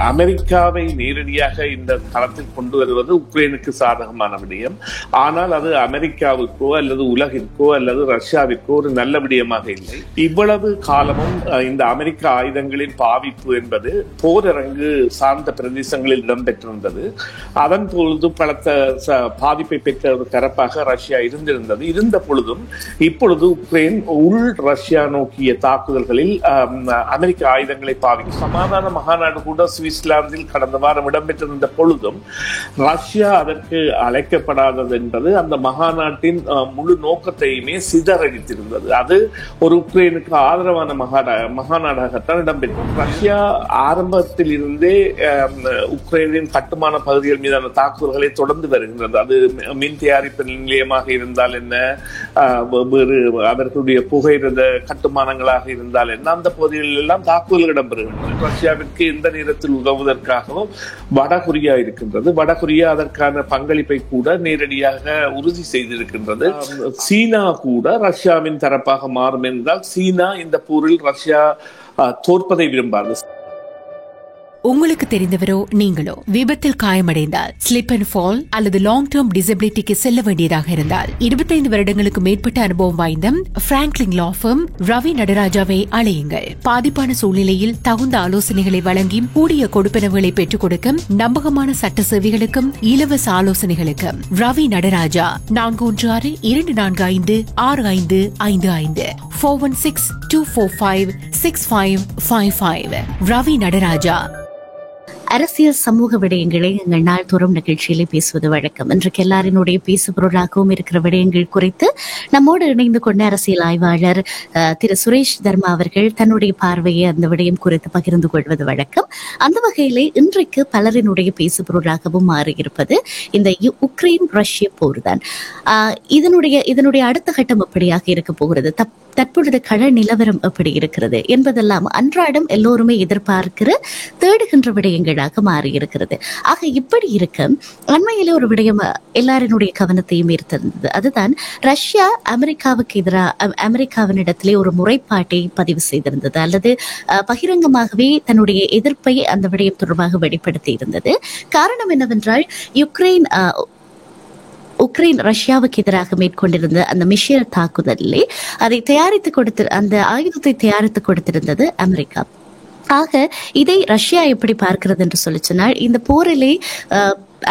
அமெரிக்காவை நேரடியாக இந்த களத்தில் கொண்டு வருவது உக்ரைனுக்கு சாதகமான விடயம். ஆனால் அது அமெரிக்காவுக்கோ அல்லது உலகிற்கோ அல்லது ரஷ்யாவிற்கோ ஒரு நல்ல விடயமாக இல்லை. இவ்வளவு காலமும் இந்த அமெரிக்க ஆயுதங்களின் பாவிப்பு என்பது போரரங்கு சார்ந்த பிரதேசங்களில் இடம்பெற்றிருந்தது. அதன் பொழுது பலத்த பாதிப்பை பெற்ற ஒரு தரப்பாக ரஷ்யா இருந்திருந்தது. இருந்த பொழுதும் இப்பொழுது உக்ரைன் உள் ரஷ்யா நோக்கிய தாக்குதல்களில் அமெரிக்க ஆயுதங்களை பாவிக்கும். சமாதான மகாநாடு கூட சுவிட்சர்லாந்தில் கடந்த வாரம் இடம்பெற்றிருந்த பொழுதும் ரஷ்யா அதற்கு அழைக்கப்படாதது என்பது அந்த மகாநாட்டின் முழு நோக்கத்தையுமே சிதறடித்திருந்தது. அது ஒரு உக்ரைனுக்கு ஆதரவான மகாநாடாகத்தான் இடம்பெற்றது. ரஷ்யா ஆரம்பத்தில் இருந்தே உக்ரைனின் கட்டுமான பகுதிகள் மீதான தாக்குதல்களை தொடர்ந்து வருகின்றது. அது மின் தயாரிப்பு நிலையமாக இருந்தால் என்ன, வேறு அவர்களுடைய புகையிரத கட்டுமானங்களாக இருந்தால் என்ன, அந்த பகுதிகளில் எல்லாம் தாக்குதல்கள் இடம்பெறுகின்றன. ரஷ்யாவிற்கு எந்த நேரத்தில் உதவுவதற்காகவும் வடகொரியா இருக்கின்றது. வடகொரியா அதற்கான பங்களிப்பை கூட நேரடியாக உறுதி செய்திருக்கின்றது. சீனா கூட ரஷ்யாவின் தரப்பாக மாறும் என்றால் சீனா இந்த போரில் ரஷ்யா தோற்பதை விரும்பாது. உங்களுக்கு தெரிந்தவரோ நீங்களோ விபத்தில் காயமடைந்தால், ஸ்லிப் அண்ட் ஃபால் அல்லது லாங் டேர்ம் டிசபிலிட்டிக்கு செல்ல வேண்டியதாக இருந்தால் 25 வருடங்களுக்கு மேற்பட்ட அனுபவம் வாய்ந்த பிராங்க்லின் லா ஃபர்ம் ரவி நடராஜாவை அழையுங்கள். பாதிப்பான சூழ்நிலையில் தகுந்த ஆலோசனைகளை வழங்கி கூடிய கொடுப்பனவுகளை பெற்றுக் கொடுக்க நம்பகமான சட்ட சேவைகளுக்கும் இலவச ஆலோசனைகளுக்கும் ரவி நடராஜா 416-245-6555 416-245-6555. ரவி நடராஜா. அரசியல் சமூக விடயங்களை எங்கள் நாள்தோறும் நிகழ்ச்சியிலே பேசுவது வழக்கம். இன்றைக்கு எல்லாரினுடைய பேசு பொருளாகவும் இருக்கிற விடயங்கள் குறித்து நம்மோடு இணைந்து கொண்ட அரசியல் ஆய்வாளர் திரு சுரேஷ் தர்மா அவர்கள் தன்னுடைய பார்வையை அந்த விடயம் குறித்து பகிர்ந்து கொள்வது வழக்கம். அந்த வகையிலே இன்றைக்கு பலரினுடைய பேசு பொருளாகவும் மாறியிருப்பது இந்த உக்ரைன் ரஷ்ய போர் தான். இதனுடைய அடுத்த கட்டம் எப்படியாக இருக்க போகிறது, தற்பொழுது கள நிலவரம் எப்படி இருக்கிறது என்பதெல்லாம் அன்றாடம் எல்லோருமே எதிர்பார்க்கிற தேடுகின்ற விடயங்களாக மாறி இருக்கிறது. ஆக இப்படி இருக்க அண்மையிலே ஒரு விடயம் எல்லாரினுடைய கவனத்தையும் ஈர்த்திருந்தது. அதுதான் ரஷ்யா அமெரிக்காவுக்கு எதிராக அமெரிக்காவினிடத்திலே ஒரு முறைப்பாட்டை பதிவு செய்திருந்தது, அல்லது பகிரங்கமாகவே தன்னுடைய எதிர்ப்பை அந்த விடயம் தொடர்பாக வெளிப்படுத்தி இருந்தது. காரணம் என்னவென்றால் உக்ரைன் ரஷ்யாவுக்கு எதிராக மேற்கொண்டிருந்த அந்த மிசைல் தாக்குதலிலே அந்த ஆயுதத்தை தயாரித்து கொடுத்திருந்தது அமெரிக்கா. ஆக இதை ரஷ்யா எப்படி பார்க்கிறது என்று சொல்லி சொன்னால், இந்த போரிலே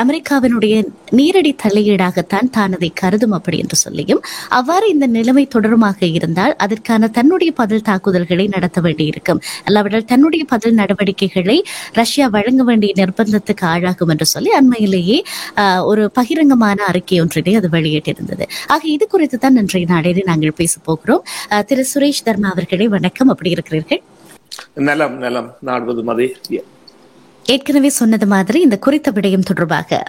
அமெரிக்காவினுடைய நேரடி தலையீடாகத்தான் தான் அதை கருதும் அப்படி என்று சொல்லியும், அவ்வாறு இந்த நிலைமை தொடருமாக இருந்தால் அதற்கான தன்னுடைய பதில் தாக்குதல்களை நடத்த வேண்டியிருக்கும், அல்லாவிட்டால் தன்னுடைய பதில் நடவடிக்கைகளை ரஷ்யா வழங்க வேண்டிய நிர்பந்தத்துக்கு ஆளாகும் என்று சொல்லி அண்மையிலேயே ஒரு பகிரங்கமான அறிக்கை ஒன்றிலே அது வெளியிட்டிருந்தது. ஆக இது குறித்து தான் இன்றைய நாளிலே நாங்கள் பேச போகிறோம். திரு சுரேஷ் தர்மா அவர்களே வணக்கம், அப்படி இருக்கிறீர்கள்? நலம் நலம், நாடுவது மதி. ஏற்கனவே சொன்னது மாதிரி இந்த குறித்த விடயம் தொடர்பாக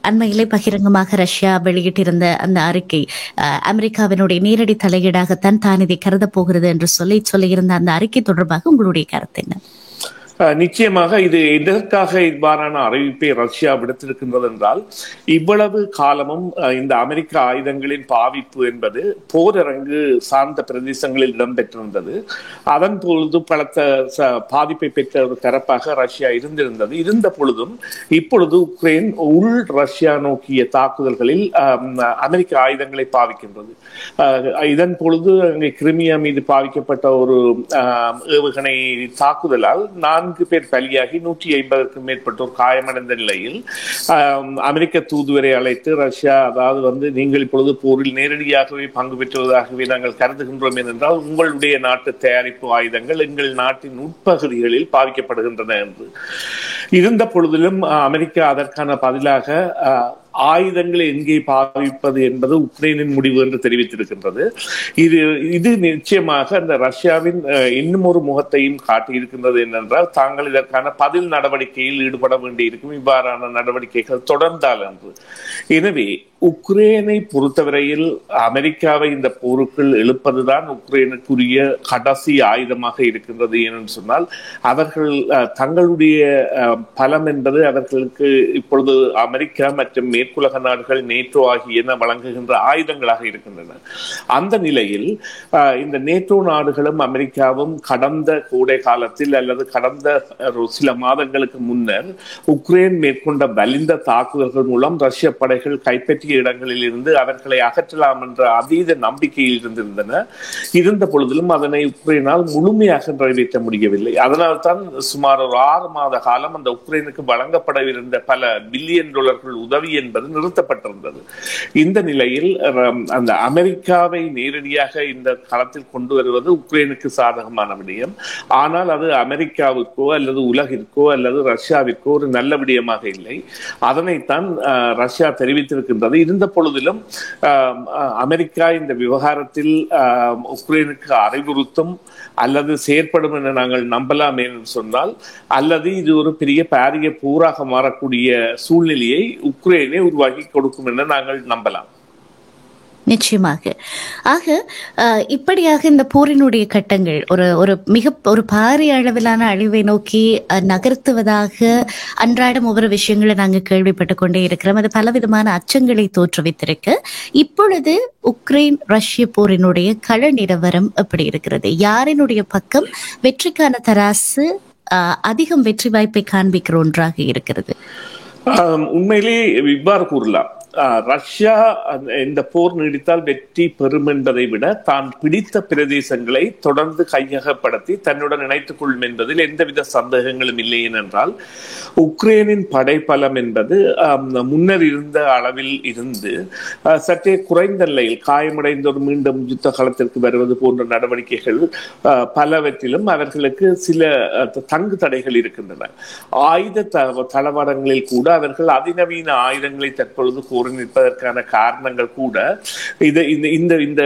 அண்மையிலே பகிரங்கமாக ரஷ்யா வெளியிட்டிருந்த அந்த அறிக்கை அமெரிக்காவினுடைய நேரடி தலையீடாகத்தான் தான் இதை கருதப் போகிறது என்று சொல்லியிருந்த அந்த அறிக்கை தொடர்பாக உங்களுடைய கருத்து என்ன? நிச்சயமாக இது எதற்காக இவ்வாறான அறிவிப்பை ரஷ்யா விடுத்திருக்கின்றது என்றால், இவ்வளவு காலமும் இந்த அமெரிக்க ஆயுதங்களின் பாவிப்பு என்பது போரரங்கு சார்ந்த பிரதேசங்களில் இடம்பெற்றிருந்தது. அதன் பொழுது பலத்த பாதிப்பை பெற்ற ஒரு தரப்பாக ரஷ்யா இருந்திருந்தது. இருந்த பொழுதும் இப்பொழுது உக்ரைன் உள் ரஷ்யா நோக்கிய தாக்குதல்களில் அமெரிக்க ஆயுதங்களை பாவிக்கின்றது. இதன் பொழுது அங்கே கிரிமியா மீது பாவிக்கப்பட்ட ஒரு ஏவுகணை தாக்குதலால் 4 பேர் பலியாகி 150க்கும் மேற்பட்டோர் காயமடைந்த நிலையில் அமெரிக்க தூதுவரை அழைத்து ரஷ்யா, அதாவது நீங்கள் இப்பொழுது போரில் நேரடியாகவே பங்கு பெற்றுவதாகவே நாங்கள் கருதுகின்றோம் என்றால் உங்களுடைய நாட்டு தயாரிப்பு ஆயுதங்கள் எங்கள் நாட்டின் உட்பகுதிகளில் பாவிக்கப்படுகின்றன என்று இருந்த பொழுதிலும் அமெரிக்கா அதற்கான பதிலாக ஆயுதங்களை எங்கே பாவிப்பது என்பது உக்ரைனின் முடிவு என்று தெரிவித்திருக்கின்றது. இது நிச்சயமாக அந்த ரஷ்யாவின் இன்னும் ஒரு முகத்தையும் காட்டியிருக்கின்றது என்னென்றால், தாங்கள் இதற்கான பதில் நடவடிக்கையில் ஈடுபட வேண்டியிருக்கும் இவ்வாறான நடவடிக்கைகள் தொடர்ந்தால் என்று. எனவே உக்ரைனை பொறுத்தவரையில் அமெரிக்காவை இந்த போருக்குள் எழுப்பதுதான் உக்ரைனுக்குரிய கடைசி ஆயுதமாக இருக்கின்றது. ஏனென்று சொன்னால் அவர்கள் தங்களுடைய பலம் என்பது அவர்களுக்கு இப்பொழுது அமெரிக்கா மற்றும் மேற்குலக நாடுகள் நேட்டோ ஆகியன வழங்குகின்ற ஆயுதங்களாக இருக்கின்றன. அந்த நிலையில் இந்த நேட்டோ நாடுகளும் அமெரிக்காவும் கடந்த கோடை காலத்தில் அல்லது கடந்த சில மாதங்களுக்கு முன்னர் உக்ரைன் மேற்கொண்ட வலிந்த தாக்குதல்கள் மூலம் ரஷ்ய படைகள் கைப்பற்றிய இடங்களில் இருந்து அவர்களை அகற்றலாம் என்ற அதீத நம்பிக்கையில் இருந்த பொழுதிலும் அதனை உக்ரைனால் முழுமையாக நிறைவேற்ற முடியவில்லை. அதனால்தான் சுமார் ஒரு 6 மாத காலம் அந்த உக்ரைனுக்கு வழங்கப்படவிருந்த பல பில்லியன் டாலர்கள் உதவி என்பது நிறுத்தப்பட்டிருந்தது. இந்த நிலையில் அந்த அமெரிக்காவை நேரடியாக இந்த களத்தில் கொண்டு வருவது உக்ரைனுக்கு சாதகமான விடயம். ஆனால் அது அமெரிக்காவுக்கோ அல்லது உலகிற்கோ அல்லது ரஷ்யாவிற்கோ ஒரு நல்ல விடயமாக இல்லை. அதனைத்தான் ரஷ்யா தெரிவித்திருக்கின்றது. இருந்த பொழுதிலும் அமெரிக்கா இந்த விவகாரத்தில் உக்ரைனுக்கு அறிவுறுத்தும் அல்லது செயற்படும் என நாங்கள் நம்பலாம் என்று சொன்னால், அல்லது இது ஒரு பெரிய பாரிய போராக மாறக்கூடிய சூழ்நிலையை உக்ரைனை உருவாக்கி கொடுக்கும் என நாங்கள் நம்பலாம். நிச்சயமாக. ஆக இப்படியாக இந்த போரினுடைய கட்டங்கள் ஒரு பாரிய அளவிலான அழிவை நோக்கி நகர்த்துவதாக அன்றாடம் ஒவ்வொரு விஷயங்களை நாங்கள் கேள்விப்பட்டு கொண்டே இருக்கிறோம். அது பலவிதமான அச்சங்களை தோற்றுவித்திருக்க, இப்பொழுது உக்ரைன் ரஷ்ய போரினுடைய கள நிலவரம் எப்படி இருக்கிறது? யாரினுடைய பக்கம் வெற்றிக்கான தராசு அதிகம் வெற்றி வாய்ப்பை காண்பிக்கிற ஒன்றாக இருக்கிறது? உண்மையிலேயே இவ்வாறு கூறலாம். ரஷ்யா இந்த போர் நீடித்தால் வெற்றி பெறும் என்பதை விட தான் பிடித்த பிரதேசங்களை தொடர்ந்து கையகப்படுத்தி தன்னுடன் இணைத்துக் கொள்ளும் என்பதில் எந்தவித சந்தேகங்களும் இல்லை. ஏனென்றால் உக்ரைனின் படைப்பலம் என்பது முன்னர் இருந்த அளவில் இருந்து சற்றே குறைந்த நிலையில் காயமடைந்தோர் மீண்டும் யுத்த களத்திற்கு வருவது போன்ற நடவடிக்கைகள் பலவற்றிலும் அவர்களுக்கு சில தங்கு தடைகள் இருக்கின்றன. ஆயுத தளவாடங்களில் கூட அவர்கள் அதிநவீன ஆயுதங்களை தற்பொழுது நிற்பதற்கான காரணங்கள் கூட இந்த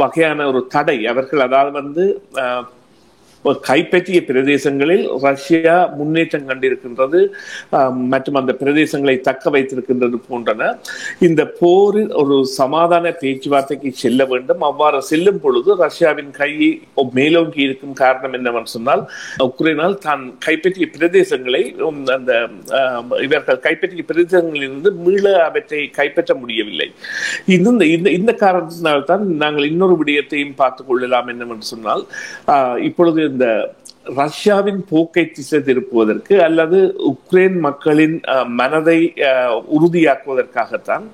வகையான ஒரு தடை. அவர்கள் அதாவது கைப்பற்றிய பிரதேசங்களில் ரஷ்யா முன்னேற்றம் கண்டிருக்கின்றது மற்றும் அந்த பிரதேசங்களை தக்க வைத்திருக்கின்றது போன்றன. இந்த போரில் ஒரு சமாதான பேச்சுவார்த்தைக்கு செல்ல வேண்டும். அவ்வாறு செல்லும் பொழுது ரஷ்யாவின் கையை மேலோங்கி இருக்கும் காரணம் என்னவென்று சொன்னால், உக்ரைனால் தான் கைப்பற்றிய பிரதேசங்களை அந்த இவர்கள் கைப்பற்றிய பிரதேசங்களிலிருந்து மீள அவற்றை கைப்பற்ற முடியவில்லை. இந்த காரணத்தினால்தான் நாங்கள் இன்னொரு விடயத்தையும் பார்த்துக் கொள்ளலாம் என்னவென்று சொன்னால், இப்பொழுது இந்த ரஷ்யாவின் போக்கை திசை திருப்புவதற்கு அல்லது உக்ரைன் மக்களின் மனதை உறுதியாக்குவதற்காகத்தான்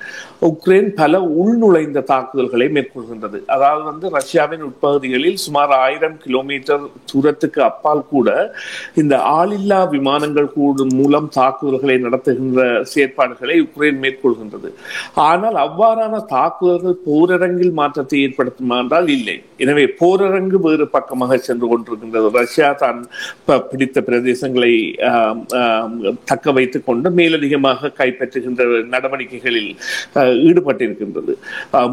உக்ரைன் பல உள்நுழைந்த தாக்குதல்களை மேற்கொள்கின்றது. அதாவது ரஷ்யாவின் உட்பகுதிகளில் சுமார் 1000 கிலோமீட்டர் தூரத்துக்கு அப்பால் கூட இந்த ஆளில்லா விமானங்கள் மூலம் தாக்குதல்களை நடத்துகின்ற செயற்பாடுகளை உக்ரைன் மேற்கொள்கின்றது. ஆனால் அவ்வாறான தாக்குதல்கள் போரரங்கில் மாற்றத்தை ஏற்படுத்துமா என்றால் இல்லை. எனவே போரரங்கு வேறு பக்கமாக சென்று கொண்டிருக்கின்றது. ரஷ்யா தான் பிடித்த பிரதேசங்களை தக்க வைத்துக் கொண்டு மேலதிகமாக கைப்பற்றுகின்ற நடவடிக்கைகளில் ஈடுபட்டிருக்கின்றது.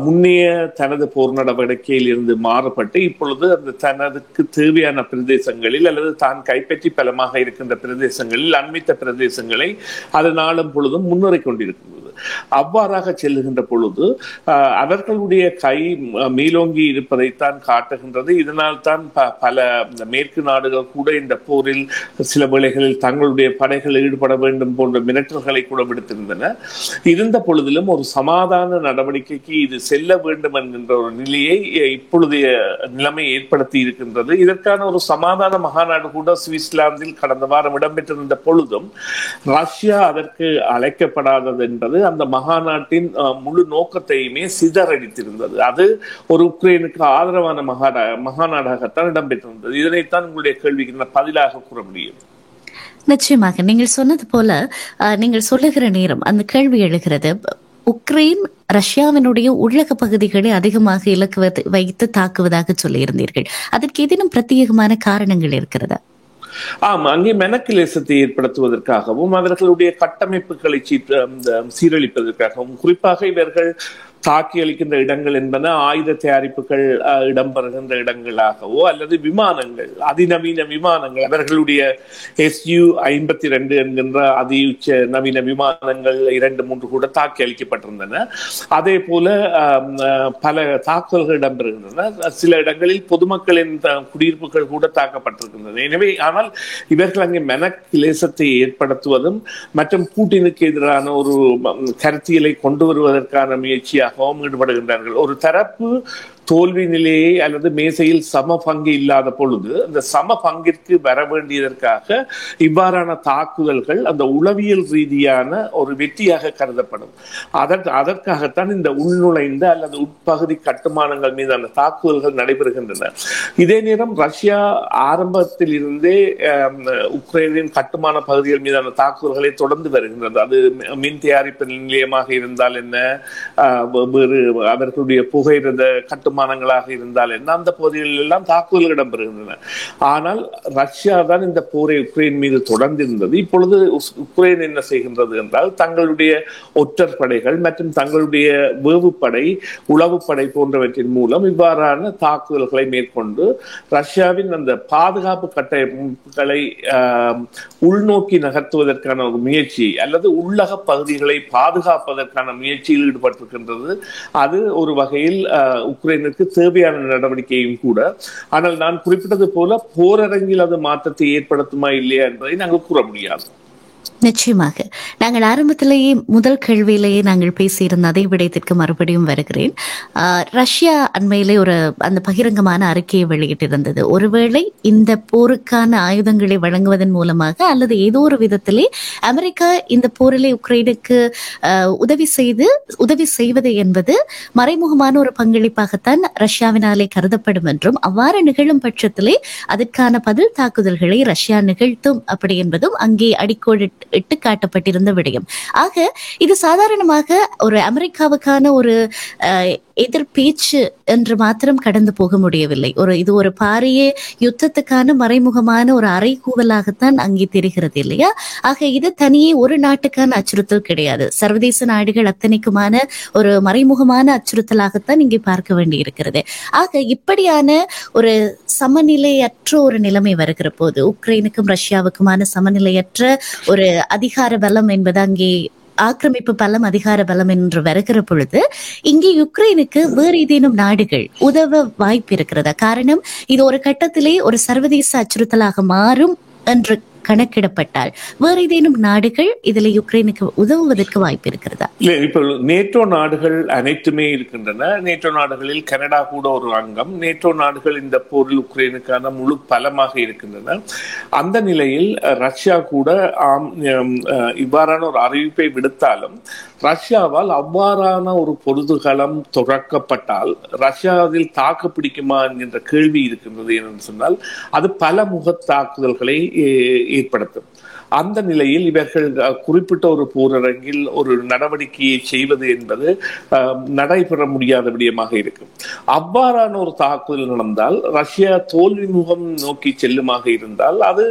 முன்னைய தனது போர் நடவடிக்கையில் இருந்து மாறுபட்டு இப்பொழுது அந்த தனதுக்கு தேவையான பிரதேசங்களில் அல்லது தான் கைப்பற்றி பலமாக இருக்கின்ற பிரதேசங்களில் அண்மித்த பிரதேசங்களை அது நாளும் பொழுதும் முன்னேறி கொண்டிருக்கின்றது. அவ்வாறாக செல்லுகின்ற பொழுது அவர்களுடைய கை மேலோங்கி இருப்பதைத்தான் காட்டுகின்றது. இதனால் தான் பல மேற்கு நாடுகள் கூட இந்த போரில் சில வேளைகளில் தங்களுடைய படைகள் ஈடுபட வேண்டும் போன்ற மிரட்டல்களை கூட விடுத்திருந்தன. இருந்த பொழுதிலும் ஒரு சமாதான நடவடிக்கைக்கு இது செல்ல வேண்டும் என்கின்ற ஒரு நிலையை இப்பொழுதைய நிலைமை ஏற்படுத்தி இருக்கின்றது. இதற்கான ஒரு சமாதான மகாநாடு கூட சுவிட்சர்லாந்தில் கடந்த வாரம் இடம்பெற்றிருந்த பொழுதும் ரஷ்யா அதற்கு அழைக்கப்படாதது என்பது அந்த மகாநாட்டின் முழு நோக்கத்தையுமே சிதறடித்திருந்தது. அது ஒரு உக்ரைனுக்கு ஆதரவான மகாநாடாகத்தான் இடம்பெற்றிருந்தது. இதனைத்தான் உங்களுடைய கேள்விக்கு பதிலாக கூற முடியும். நிச்சயமாக நீங்கள் சொன்னது போல நீங்கள் சொல்லுகிற நேரம் அந்த கேள்வி எழுகிறது. உக்ரைன் ரஷ்யாவினுடைய உள்ளக பகுதிகளை அதிகமாக இலக்கு வைத்து தாக்குவதாக சொல்லியிருந்தீர்கள். அதற்கு ஏதேனும் பிரத்யேகமான காரணங்கள் இருக்கிறதா? அங்கே மெனக்கிலேசத்தை ஏற்படுத்துவதற்காகவும் அவர்களுடைய கட்டமைப்புகளை சீரழிப்பதற்காகவும், குறிப்பாக இவர்கள் தாக்கி அளிக்கின்ற இடங்கள் என்பன ஆயுத தயாரிப்புகள் இடம்பெறுகின்ற இடங்களாகவோ அல்லது விமானங்கள், அதிநவீன விமானங்கள், அவர்களுடைய SU-52 என்கின்ற அதி உச்ச நவீன விமானங்கள் 2-3 கூட தாக்கி அளிக்கப்பட்டிருந்தன. அதே போல பல தாக்குதல்கள் இடம்பெறுகின்றன. சில இடங்களில் பொதுமக்களின் குடியிருப்புகள் கூட தாக்கப்பட்டிருக்கின்றன. எனவே ஆனால் இவர்கள் அங்கே மனக்கிலேசத்தை ஏற்படுத்துவதும் மற்றும் பூட்டினுக்கு எதிரான ஒரு கருத்தியலை கொண்டு வருவதற்கான முயற்சியாகவும் ஈடுபடுகின்றார்கள். ஒரு தரப்பு தோல்வி நிலையை அல்லது மேசையில் சம பங்கு இல்லாத பொழுது அந்த சம பங்கிற்கு வர வேண்டியதற்காக இவ்வாறான தாக்குதல்கள் அந்த உளவியல் ரீதியான ஒரு வெற்றியாக கருதப்படும். அதற்காகத்தான் இந்த உள்நுழைந்த அல்லது உட்பகுதி கட்டுமானங்கள் மீதான தாக்குதல்கள் நடைபெறுகின்றன. இதே நேரம் ரஷ்யா ஆரம்பத்தில் இருந்தே உக்ரைனின் கட்டுமான பகுதிகள் மீதான தாக்குதல்களை தொடர்ந்து வருகின்றது. அது மின் தயாரிப்பு நிலையமாக இருந்தால் என்ன, வேறு அவர்களுடைய புகையிரத கட்டுமானங்களாக இருந்தால் என்ன, அந்த பகுதிகளில் எல்லாம் தாக்குதல்கள் இடம்பெறுகின்றன. ஆனால் ரஷ்யா தான் இந்த போரை உக்ரைன் மீது தொடர்ந்திருந்தது. இப்பொழுது உக்ரைன் என்ன செய்கின்றது என்றால் தங்களுடைய ஒற்றர் படைகள் மற்றும் தங்களுடைய வேவுப்படை, உளவுப்படை போன்றவற்றின் மூலம் இவ்வாறான தாக்குதல்களை மேற்கொண்டு ரஷ்யாவின் அந்த பாதுகாப்பு கட்டமைப்புகளை உள்நோக்கி நகர்த்துவதற்கான ஒரு முயற்சி அல்லது உள்ளக பகுதிகளை பாதுகாப்பதற்கான முயற்சியில் ஈடுபட்டிருக்கின்றது. அது ஒரு வகையில் உக்ரைனுக்கு தேவையான நடவடிக்கையும் கூட. ஆனால் நான் குறிப்பிட்டது போல போரரங்கில் அது மாற்றத்தை ஏற்படுத்துமா இல்லையா என்பதை நாங்கள் கூற முடியாது. நிச்சயமாக நாங்கள் ஆரம்பத்திலேயே முதல் கேள்வியிலேயே நாங்கள் பேசியிருந்த அதே விடயத்திற்கு மறுபடியும் வருகிறேன். ரஷ்யா அண்மையிலே அந்த பகிரங்கமான அறிக்கையை வெளியிட்டிருந்தது. ஒருவேளை இந்த போருக்கான ஆயுதங்களை வழங்குவதன் மூலமாக அல்லது ஏதோ ஒரு விதத்திலே அமெரிக்கா இந்த போரிலே உக்ரைனுக்கு உதவி செய்வது என்பது மறைமுகமான ஒரு பங்களிப்பாகத்தான் ரஷ்யாவினாலே கருதப்படும் என்றும், அவ்வாறு நிகழும் பட்சத்திலே அதற்கான பதில் தாக்குதல்களை ரஷ்யா நிகழ்த்தும் அப்படி என்பதும் அங்கே அடிக்கோடு இட்டு காட்டப்பட்டிருந்த விடயம். ஆக இது சாதாரணமாக ஒரு அமெரிக்காவுக்கான ஒரு எதிர்பேச்சு என்று மாத்திரம் கடந்து போக முடியவில்லை. இது ஒரு பாரிய யுத்தத்துக்கான மறைமுகமான ஒரு அறைகூவலாகத்தான் அங்கே தெரிகிறது இல்லையா? ஆக இது தனியே ஒரு நாட்டுக்கான அச்சுறுத்தல் கிடையாது. சர்வதேச நாடுகள் அத்தனைக்குமான ஒரு மறைமுகமான அச்சுறுத்தலாகத்தான் இங்கே பார்க்க வேண்டி இருக்கிறது. ஆக இப்படியான ஒரு சமநிலையற்ற ஒரு நிலைமை வருகிற போது, உக்ரைனுக்கும் ரஷ்யாவுக்குமான சமநிலையற்ற ஒரு அதிகார பலம் என்பது அங்கே ஆக்கிரமிப்பு பலம், அதிகார பலம் என்று வருகிற பொழுது இங்கே யுக்ரைனுக்கு வேறு ஏதேனும் நாடுகள் உதவ வாய்ப்பு இருக்கிறதா? காரணம், இது ஒரு கட்டத்திலே ஒரு சர்வதேச அச்சுறுத்தலாக மாறும் என்று கணக்கிடப்பட்டால் வேறு ஏதேனும் நாடுகள் இதுல யுக்ரைனுக்கு உதவுவதற்கு வாய்ப்பு இருக்கிறதா? இல்ல, இப்ப நேட்டோ நாடுகள் அனைத்துமே இருக்கின்றன. நேட்டோ நாடுகளில் கனடா கூட ஒரு அங்கம். நேட்டோ நாடுகள் இந்த போரில் உக்ரைனுக்கான முழு பலமாக இருக்கின்றன. அந்த நிலையில் ரஷ்யா கூட இவ்வாறான ஒரு அறிவிப்பை விடுத்தாலும் ரஷ்யாவால் அவ்வாறான ஒரு பொருதுகளம் துறக்கப்பட்டால் ரஷ்யாவில் தாக்கு பிடிக்குமா என்கின்ற கேள்வி இருக்கின்றது. என்று சொன்னால் அது பல முக தாக்குதல்களை ஏற்படுத்தும். அந்த நிலையில் இவர்கள் குறிப்பிட்ட ஒரு போரரங்கில் ஒரு நடவடிக்கையை செய்வது என்பது நடைபெற முடியாத விடயமாக இருக்கும். அவ்வாறான ஒரு தாக்குதல் நடந்தால் ரஷ்யா தோல்வி முகம் நோக்கி செல்லுமாக இருந்தால் அது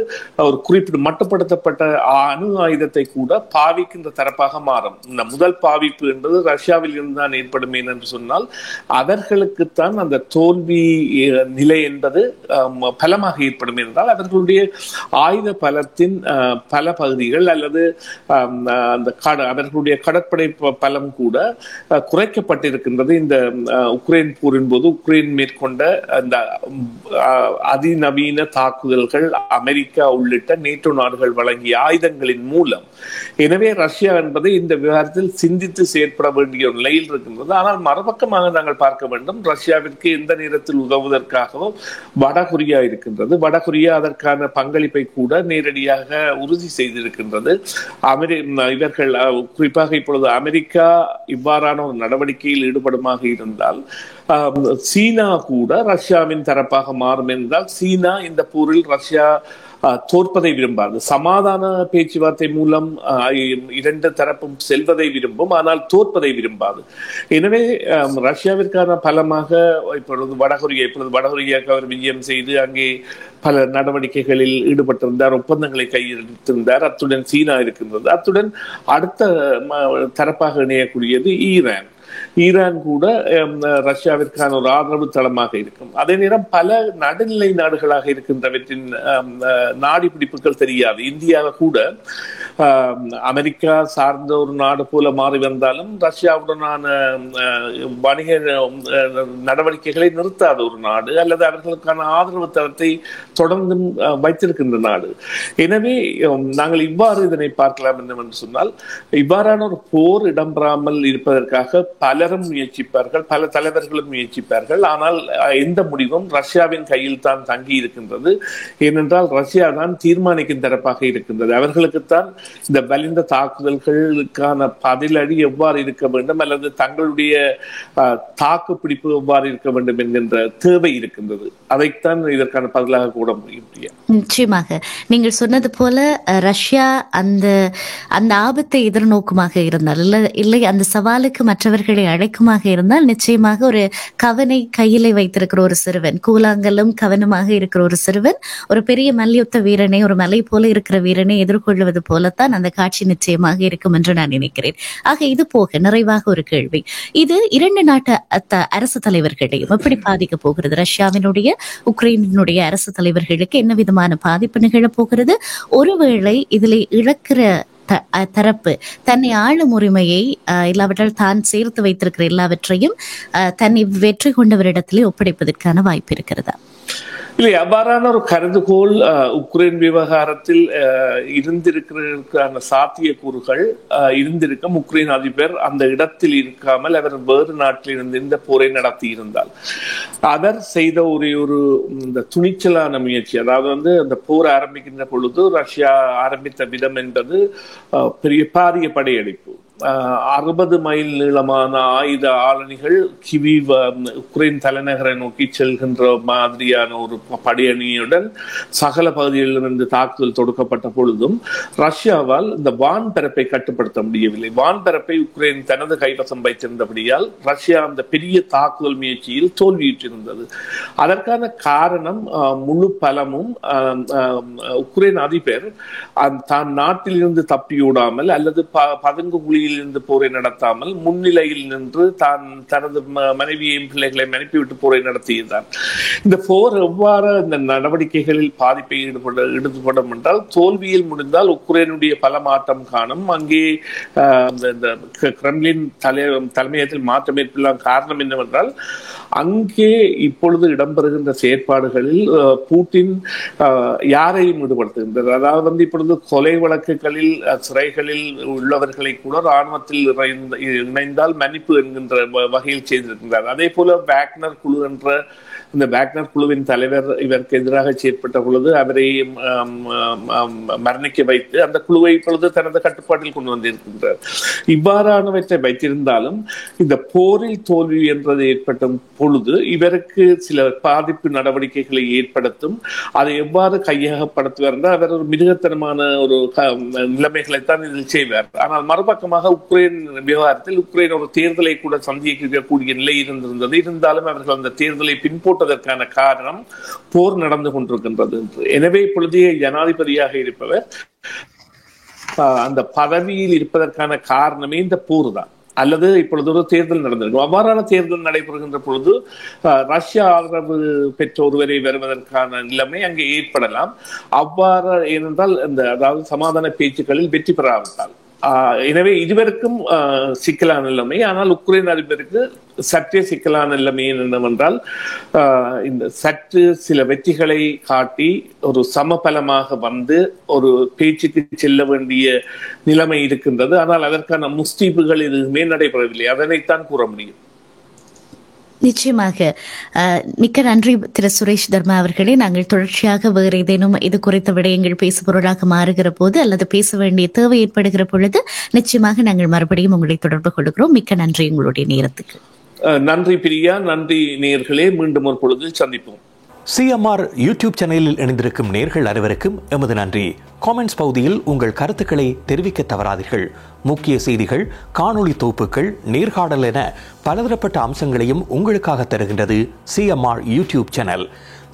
ஒரு குறிப்பிட்ட மட்டுப்படுத்தப்பட்ட அணு ஆயுதத்தை கூட பாவிக்கின்ற தரப்பாக மாறும். இந்த முதல் பாவிப்பு என்பது ரஷ்யாவில் இருந்துதான் ஏற்படும் என்று சொன்னால் அவர்களுக்குத்தான் அந்த தோல்வி நிலை என்பது பலமாக ஏற்படும் என்றால் அவர்களுடைய ஆயுத பலத்தின் பல பகுதிகள் அல்லது அந்த அவர்களுடைய கடற்படை பலம் கூட குறைக்கப்பட்டிருக்கின்றது. இந்த உக்ரைன் போரின் போது உக்ரைன் மேற்கொண்ட அந்த அதிநவீன தாக்குதல்கள் அமெரிக்கா உள்ளிட்ட நேட்டோ நாடுகள் வழங்கிய ஆயுதங்களின் மூலம். எனவே ரஷ்யா என்பதை இந்த விவகாரத்தில் சிந்தித்து செயற்பட வேண்டிய ஒரு நிலையில் இருக்கின்றது. ஆனால் மறுபக்கமாக நாங்கள் பார்க்க வேண்டும், ரஷ்யாவிற்கு எந்த நேரத்தில் உதவுவதற்காகவும் வடகொரியா இருக்கின்றது. வடகொரியா அதற்கான பங்களிப்பை கூட நேரடியாக உறுதி செய்திருக்கின்றது. இவர்கள் குறிப்பாக இப்பொழுது அமெரிக்கா இவ்வாறான ஒரு நடவடிக்கையில் ஈடுபடுமாக இருந்தால் சீனா கூட ரஷ்யாவின் தரப்பாக மாறும் என்றால் சீனா இந்த போரில் ரஷ்யா தோற்பதை விரும்பாது. சமாதான பேச்சுவார்த்தை மூலம் இரண்டு தரப்பும் செல்வதை விரும்பும், ஆனால் தோற்பதை விரும்பாது. எனவே ரஷ்யாவிற்கான பலமாக இப்பொழுது வடகொரியாவுக்கு அவர் விஜயம் செய்து அங்கே பல நடவடிக்கைகளில் ஈடுபட்டிருந்தார், ஒப்பந்தங்களை கையெழுத்திருந்தார். அத்துடன் சீனா இருக்கின்றது. அத்துடன் அடுத்த தரப்பாக இணையக்கூடியது ஈரான். ஈரான் கூட ரஷ்யாவிற்கான ஒரு ஆதரவு தளமாக இருக்கும். அதே நேரம் பல நடுநிலை நாடுகளாக இருக்கின்றவற்றின் நாடி பிடிப்புகள் தெரியாது. இந்தியாவை கூட அமெரிக்கா சார்ந்த ஒரு நாடு போல மாறி வந்தாலும் ரஷ்யாவுடனான வணிக நடவடிக்கைகளை நிறுத்தாத ஒரு நாடு, அல்லது அவர்களுக்கான ஆதரவு தளத்தை தொடர்ந்து வைத்திருக்கின்ற நாடு. எனவே நாங்கள் இவ்வாறு இதனை பார்க்கலாம் என்னவென்று சொன்னால், இவ்வாறான ஒரு போர் இடம்பெறாமல் இருப்பதற்காக பலரும் முயற்சிப்பார்கள், பல தலைவர்களும் முயற்சிப்பார்கள். ஆனால் எந்த முடிவும் ரஷ்யாவின் கையில் தான் தங்கி இருக்கின்றது. ஏனென்றால் ரஷ்யா தான் தீர்மானிக்கும் தரப்பாக இருக்கின்றது. அவர்களுக்குத்தான் இந்த வலிந்த தாக்குதல்களுக்கான பதிலடி எவ்வாறு இருக்க வேண்டும், அல்லது தங்களுடைய தாக்கு பிடிப்பு எவ்வாறு இருக்க வேண்டும் என்கின்ற தேவை இருக்கின்றது. அதைத்தான் இதற்கான பதிலாக கூட முடியும். நிச்சயமாக நீங்கள் சொன்னது போல ரஷ்யா அந்த ஆபத்தை எதிர்நோக்குமாக இருந்தால், இல்லை அந்த சவாலுக்கு மற்றவர்களை அழைக்குமாக இருந்தால், நிச்சயமாக ஒரு கவனை கையிலே வைத்திருக்கிற ஒரு சிறுவன், கூழாங்கல்லும் கவனமாக இருக்கிற ஒரு சிறுவன் ஒரு பெரிய மல்யுத்த வீரனை, ஒரு மலை போல இருக்கிற வீரனை எதிர்கொள்வது போலத்தான் அந்த காட்சி நிச்சயமாக இருக்கும் என்று நான் நினைக்கிறேன். ஆக இது போக நிறைவாக ஒரு கேள்வி, இது இரண்டு நாட்டு அரசு தலைவர்களையும் எப்படி பாதிக்க போகிறது? ரஷ்யாவினுடைய உக்ரைனுடைய அரசு தலைவர்களுக்கு என்ன விதமான பாதிப்பு நிகழப் போகிறது? ஒருவேளை இதில் இழக்கிற தரப்பு தன்னை ஆளும் உரிமையை இல்லாவிட்டால் தான் சேர்த்து வைத்திருக்கிற எல்லாவற்றையும் தன்னை வெற்றி கொண்டவரிடத்திலே ஒப்படைப்பதற்கான வாய்ப்பு இருக்கிறதா? இல்லை, அவ்வாறான ஒரு கருதுகோள் உக்ரைன் விவகாரத்தில் இருந்திருக்கிறதுக்கான சாத்தியக்கூறுகள் இருந்திருக்கும். உக்ரைன் அதிபர் அந்த இடத்தில் இருக்காமல் அவர் வேறு நாட்டில் இருந்து இந்த போரை நடத்தி இருந்தால், அவர் செய்த ஒரே ஒரு இந்த துணிச்சலான முயற்சி, அதாவது அந்த போர் ஆரம்பிக்கின்ற பொழுது ரஷ்யா ஆரம்பித்த விதம் என்பது பெரிய பாரிய படையெடுப்பு. 60 மைல் நீளமான ஆயுத ஆளணிகள் கிவீவ் உக்ரைன் தலைநகரை நோக்கி செல்கின்ற மாதிரியான ஒரு படையணியுடன் சகல பகுதிகளிலிருந்து தாக்குதல் தொடுக்கப்பட்ட பொழுதும் ரஷ்யாவால் இந்த வான்பரப்பை கட்டுப்படுத்த முடியவில்லை. வான்பரப்பை உக்ரைன் தனது கைவசம் வைத்திருந்தபடியால் ரஷ்யா அந்த பெரிய தாக்குதல் முயற்சியில் தோல்வியுற்றிருந்தது. அதற்கான காரணம் முழு பலமும் உக்ரைன் அதிபர் தான் நாட்டிலிருந்து தப்பியோடாமல் அல்லது பதுங்கு இருந்து போரை நடத்தாமல் முன்னிலையில் நின்று தான் தனது மனைவியையும் பிள்ளைகளையும் அனுப்பிவிட்டு போரை நடத்தியிருந்தார். இந்த போர் எவ்வாறு இந்த நடவடிக்கைகளில் பாதிப்பை ஈடுபடும் என்றால், தோல்வியில் முடிந்தால் உக்ரைனுடைய பல மாற்றம் காணும். அங்கே இந்த கிரெம்லின் தலைமையகத்தில் மாற்றம் ஏற்படலாம். காரணம் என்னவென்றால், அங்கே இப்பொழுது இடம்பெறுகின்ற செயற்பாடுகளில் பூட்டின் யாரையும் ஈடுபடுத்துகின்றது. அதாவது இப்பொழுது கொலை வழக்குகளில் சிறைகளில் உள்ளவர்களை கூட ராணுவத்தில் இணைந்தால் மன்னிப்பு என்கின்ற வகையில் செய்திருக்கின்றார். அதே போல வேக்னர் குழு என்ற இந்த வேக்னர் குழுவின் தலைவர் இவருக்கு எதிராக செயற்பட்ட பொழுது அவரை மரணிக்க வைத்து அந்த குழுவை இப்பொழுது தனது கட்டுப்பாட்டில் கொண்டு வந்திருக்கின்றார். இவ்வாறானவற்றை வைத்திருந்தாலும் இந்த போரில் தோல்வி என்றது ஏற்பட்ட பொழுது இவருக்கு சில பாதிப்பு நடவடிக்கைகளை ஏற்படுத்தும். அதை எவ்வாறு கையகப்படுத்துவார் என்றால், அவர் ஒரு மிருகத்தனமான ஒரு நிலைமைகளைத்தான் இதில் செய்வார். ஆனால் மறுபக்கமாக உக்ரைன் விவகாரத்தில் உக்ரைன் ஒரு தேர்தலை கூட சந்திக்கக்கூடிய நிலை இருந்திருந்தது. இருந்தாலும் அவர்கள் அந்த தேர்தலை பின்போட்டதற்கான காரணம் போர் நடந்து கொண்டிருக்கின்றது என்று. எனவே இப்பொழுதைய ஜனாதிபதியாக இருப்பவர் அந்த பதவியில் இருப்பதற்கான காரணமே இந்த போர் தான், அல்லது இப்பொழுது ஒரு தேர்தல் நடந்திருக்கும். அவ்வாறான தேர்தல் நடைபெறுகின்ற பொழுது ரஷ்யா ஆதரவு பெற்ற ஒருவரை வருவதற்கான நிலைமை அங்கே ஏற்படலாம். அவ்வாறு ஏனென்றால் அதாவது சமாதான பேச்சுக்களில் வெற்றி பெறாவிட்டால். எனவே இதுவரைக்கும் சிக்கலான நிலைமை. ஆனால் உக்ரைன் அதிபருக்கு சற்றே சிக்கலான நிலைமை என்னவென்றால், இந்த சற்று சில வெற்றிகளை காட்டி ஒரு சமபலமாக வந்து ஒரு பேச்சுக்கு செல்ல வேண்டிய நிலைமை இருக்கின்றது. ஆனால் அதற்கான முஸ்தீபுகள் எதுவுமே நடைபெறவில்லை. அதனைத்தான் கூற முடியும். நிச்சயமாக. மிக்க நன்றி திரு சுரேஷ் தர்மா அவர்களே. நாங்கள் தொடர்ச்சியாக வேறு ஏதேனும் இது குறித்த விடயங்கள் பேசுபொருளாக மாறுகிற போது அல்லது பேச வேண்டிய தேவை ஏற்படுகிற பொழுது நிச்சயமாக நாங்கள் மறுபடியும் உங்களை தொடர்பு கொள்கிறோம். மிக்க நன்றி உங்களுடைய நேரத்துக்கு. நன்றி பிரியா, நன்றி நேயர்களே. மீண்டும் ஒரு பொழுதில் சந்திப்போம். CMR யூடியூப் சேனலில் இணைந்திருக்கும் நேயர்கள் அனைவருக்கும் எமது நன்றி. காமெண்ட்ஸ் பகுதியில் உங்கள் கருத்துக்களை தெரிவிக்க தவறாதீர்கள். முக்கிய செய்திகள், காணொளி தொகுப்புகள், நேர்காணல் என பலதரப்பட்ட அம்சங்களையும் உங்களுக்காக தருகின்றது CMR யூடியூப் சேனல்.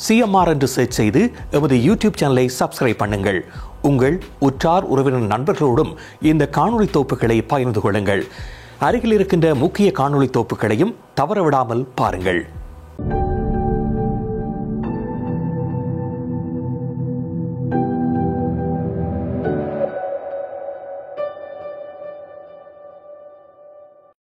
CMR என்று சர்ச் செய்து எமது யூடியூப் சேனலை சப்ஸ்கிரைப் பண்ணுங்கள். உங்கள் உற்றார் உறவினர் நண்பர்களோடும் இந்த காணொளி தொகுப்புகளை பகிர்ந்து கொள்ளுங்கள். அருகில் இருக்கின்ற முக்கிய காணொளி தொகுப்புகளையும் தவறவிடாமல் பாருங்கள்.